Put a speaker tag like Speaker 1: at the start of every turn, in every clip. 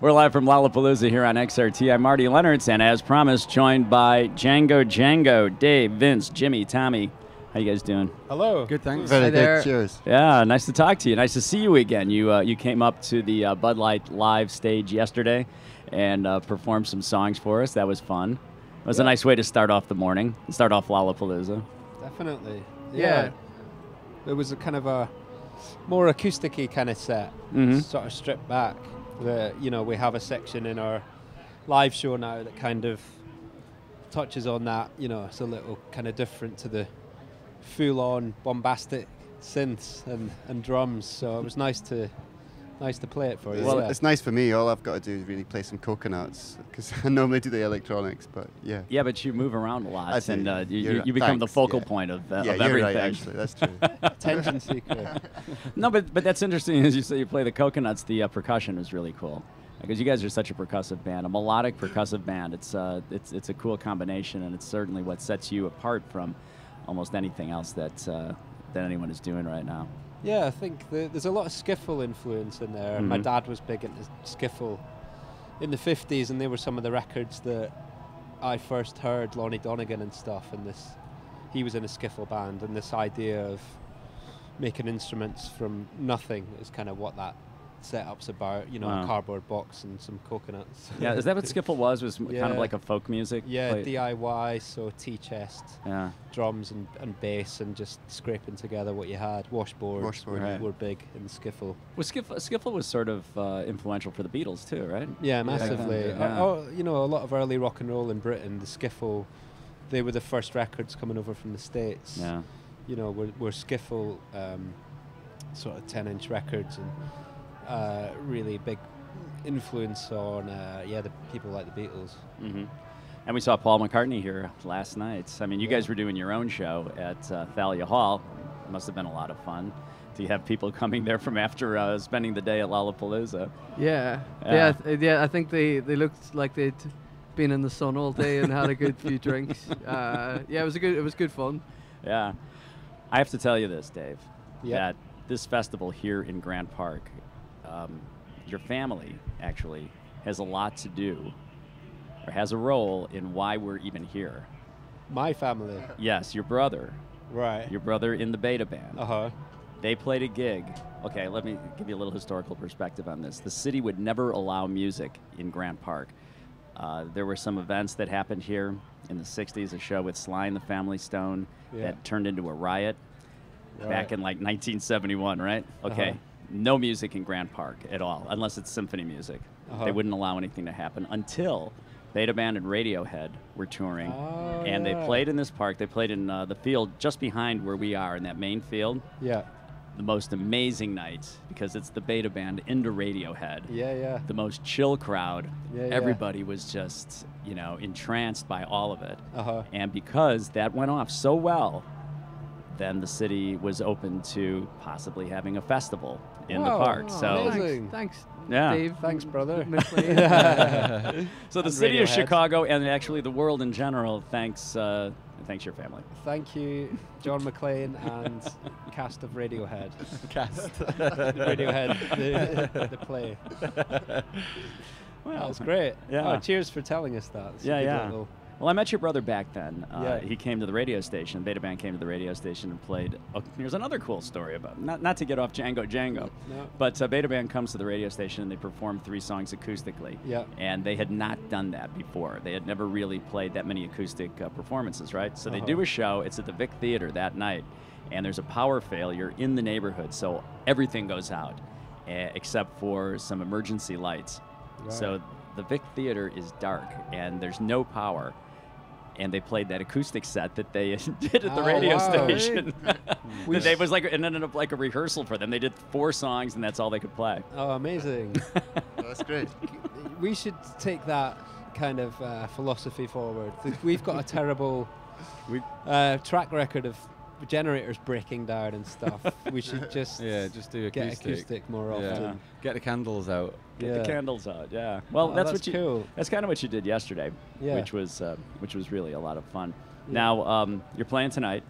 Speaker 1: We're live from Lollapalooza here on XRT. I'm Marty Lennartz, and as promised, joined by Django Django, Dave, Vince, Jimmy, Tommy. How you guys doing?
Speaker 2: Hello.
Speaker 3: Good, thanks.
Speaker 2: Very good.
Speaker 3: There.
Speaker 2: Cheers.
Speaker 1: Yeah, nice to talk to you. Nice to see you again. You came up to the Bud Light Live stage yesterday and performed some songs for us. That was fun. It was a nice way to start off the morning, start off Lollapalooza.
Speaker 2: Definitely. Yeah. It was a kind of a more acoustic-y kind of set, sort of stripped back. We have a section in our live show now that kind of touches on that. It's a little kind of different to the full-on bombastic synths and drums. So it was nice to play it for you.
Speaker 3: Well, it's nice for me. All I've got to do is really play some coconuts because I normally do the electronics. But yeah.
Speaker 1: Yeah, but you move around a lot, and
Speaker 3: You're
Speaker 1: you become the focal
Speaker 3: yeah.
Speaker 1: point of
Speaker 3: You're
Speaker 1: everything.
Speaker 3: right, actually, that's true.
Speaker 2: Attention seeker.
Speaker 1: No, but that's interesting. As you say, you play the coconuts. The percussion is really cool because you guys are such a percussive band, a melodic percussive band. It's a cool combination, and it's certainly what sets you apart from almost anything else that anyone is doing right now.
Speaker 2: Yeah, I think there's a lot of skiffle influence in there. My dad was big into skiffle in the 50s, and they were some of the records that I first heard, Lonnie Donegan and stuff, and he was in a skiffle band, and this idea of making instruments from nothing is kind of what that setup's about, a cardboard box and some coconuts.
Speaker 1: Yeah, is that what skiffle was? Kind of like a folk music?
Speaker 2: Yeah, DIY, so T-chest, drums and bass, and just scraping together what you had. Washboards were big in skiffle.
Speaker 1: Well, skiffle was sort of influential for the Beatles too, right?
Speaker 2: Yeah, massively.
Speaker 1: Yeah.
Speaker 2: A lot of early rock and roll in Britain, the skiffle, they were the first records coming over from the States.
Speaker 1: Yeah.
Speaker 2: Were skiffle sort of 10-inch records, and really big influence on the people like the Beatles.
Speaker 1: And we saw Paul McCartney here last night. I mean, you guys were doing your own show at Thalia Hall. It must have been a lot of fun. Do you have people coming there from after spending the day at Lollapalooza?
Speaker 4: Yeah. I think they looked like they'd been in the sun all day and had a good few drinks. It was good fun.
Speaker 1: Yeah. I have to tell you this, Dave,
Speaker 2: Yeah.
Speaker 1: that this festival here in Grant Park, your family actually has a lot to do, or has a role in why we're even here.
Speaker 2: My family.
Speaker 1: Yes, your brother.
Speaker 2: Right.
Speaker 1: Your brother in the Beta Band.
Speaker 2: Uh-huh.
Speaker 1: They played a gig. Okay, let me give you a little historical perspective on this. The city would never allow music in Grant Park. There were some events that happened here in the 60s, a show with Sly and the Family Stone that turned into a riot back in like 1971, right? Okay. No music in Grant Park at all, unless it's symphony music. They wouldn't allow anything to happen until Beta Band and Radiohead were touring. And they played in this park. They played in the field just behind where we are, in that main field.
Speaker 2: Yeah.
Speaker 1: The most amazing night, because it's the Beta Band into Radiohead.
Speaker 2: Yeah.
Speaker 1: The most chill crowd.
Speaker 2: Yeah,
Speaker 1: Everybody was just, entranced by all of it.
Speaker 2: And
Speaker 1: because that went off so well, then the city was open to possibly having a festival in the park. So
Speaker 2: amazing.
Speaker 4: Thanks,
Speaker 1: Yeah.
Speaker 4: Dave.
Speaker 2: Thanks, brother.
Speaker 1: So the city of Chicago, and actually the world in general, thanks your family.
Speaker 2: Thank you, John McClane and cast of Radiohead. Radiohead, the play. Well, that was great.
Speaker 1: Yeah.
Speaker 2: Cheers for telling us that. It's a good little-
Speaker 1: Well, I met your brother back then.
Speaker 2: Yeah.
Speaker 1: He came to the radio station. Beta Band came to the radio station and played. Oh, here's another cool story about not to get off Django Django, but Beta Band comes to the radio station and they perform 3 songs acoustically.
Speaker 2: Yeah.
Speaker 1: And they had not done that before. They had never really played that many acoustic performances, right? So they do a show. It's at the Vic Theater that night, and there's a power failure in the neighborhood, so everything goes out except for some emergency lights.
Speaker 2: Right.
Speaker 1: So the Vic Theater is dark and there's no power. And they played that acoustic set that they did at the radio station. It was it ended up like a rehearsal for them. They did 4 songs, and that's all they could play.
Speaker 2: Oh, amazing.
Speaker 3: That's great.
Speaker 2: We should take that kind of philosophy forward. We've got a terrible track record of generators breaking down and stuff. We should just
Speaker 5: do
Speaker 2: get acoustic more often.
Speaker 5: Get the candles out.
Speaker 1: Get the candles out. Yeah. Well,
Speaker 2: that's cool.
Speaker 1: That's kind of what you did yesterday.
Speaker 2: Yeah.
Speaker 1: Which was really a lot of fun. Yeah. Now you're playing tonight.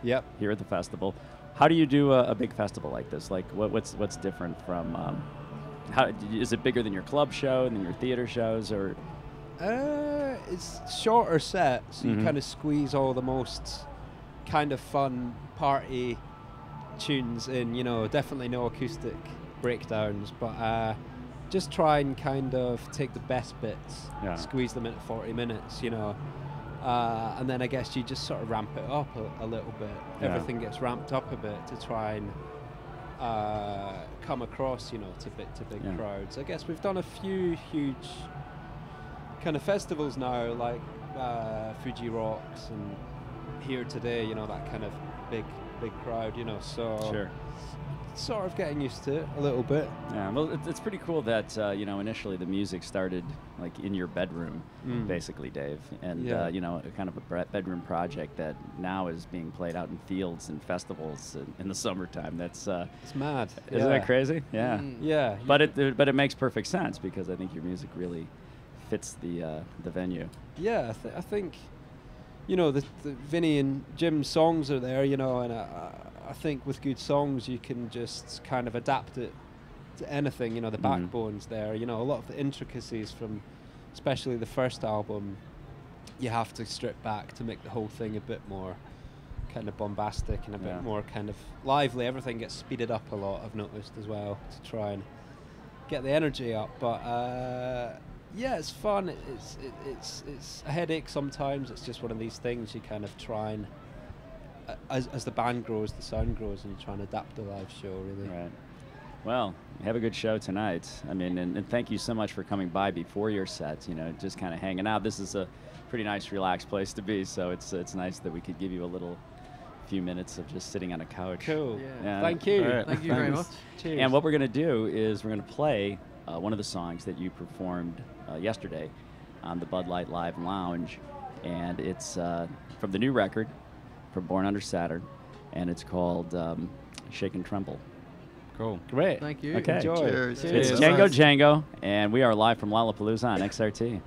Speaker 2: Yep.
Speaker 1: Here at the festival. How do you do a big festival like this? Like what's different from how is it bigger than your club show, than your theater shows, or?
Speaker 2: It's shorter set, so you
Speaker 1: Mhm.
Speaker 2: kind of squeeze all the most kind of fun party tunes in. You know, definitely no acoustic breakdowns, but just try and kind of take the best bits,
Speaker 1: Yeah.
Speaker 2: squeeze them into 40 minutes. You know, and then I guess you just sort of ramp it up a little bit.
Speaker 1: Yeah.
Speaker 2: Everything gets ramped up a bit to try and come across, you know, to big
Speaker 1: Yeah.
Speaker 2: crowds. I guess we've done a few huge kind of festivals now, like Fuji Rocks and Here Today, you know, that kind of big crowd, you know, so
Speaker 1: Sure.
Speaker 2: sort of getting used to it a little bit.
Speaker 1: Yeah, well, it's pretty cool that you know, initially the music started like in your bedroom, basically, Dave, and
Speaker 2: Yeah.
Speaker 1: you know, a kind of a bedroom project that now is being played out in fields and festivals in the summertime. That's
Speaker 2: It's mad.
Speaker 1: isn't
Speaker 2: yeah.
Speaker 1: that crazy? Yeah,
Speaker 2: Yeah.
Speaker 1: but it makes perfect sense because I think your music really fits the venue.
Speaker 2: Yeah, I think, you know, the Vinny and Jim's songs are there, you know, and I think with good songs you can just kind of adapt it to anything, you know, the backbone's there, you know, a lot of the intricacies from especially the first album you have to strip back to make the whole thing a bit more kind of bombastic and a
Speaker 1: Yeah.
Speaker 2: bit more kind of lively. Everything gets speeded up a lot, I've noticed as well, to try and get the energy up, but yeah, it's fun. It's a headache sometimes. It's just one of these things you kind of try and, as the band grows, the sound grows, and you try and adapt the live show, really.
Speaker 1: Right. Well, have a good show tonight. I mean, and thank you so much for coming by before your set. You know, just kind of hanging out. This is a pretty nice, relaxed place to be. So it's nice that we could give you a little few minutes of just sitting on a couch.
Speaker 2: Cool.
Speaker 1: Yeah.
Speaker 2: Thank you.
Speaker 1: All right.
Speaker 4: Thank you very much.
Speaker 2: Cheers.
Speaker 1: And what we're going to do is we're going to play one of the songs that you performed yesterday on the Bud Light Live Lounge, and it's from the new record from Born Under Saturn, and it's called Shake and Tremble.
Speaker 3: Cool.
Speaker 2: Great.
Speaker 4: Thank you.
Speaker 1: Okay.
Speaker 2: Enjoy.
Speaker 3: Cheers.
Speaker 1: It's
Speaker 3: Cheers.
Speaker 1: Django Django, and we are live from Lollapalooza on XRT.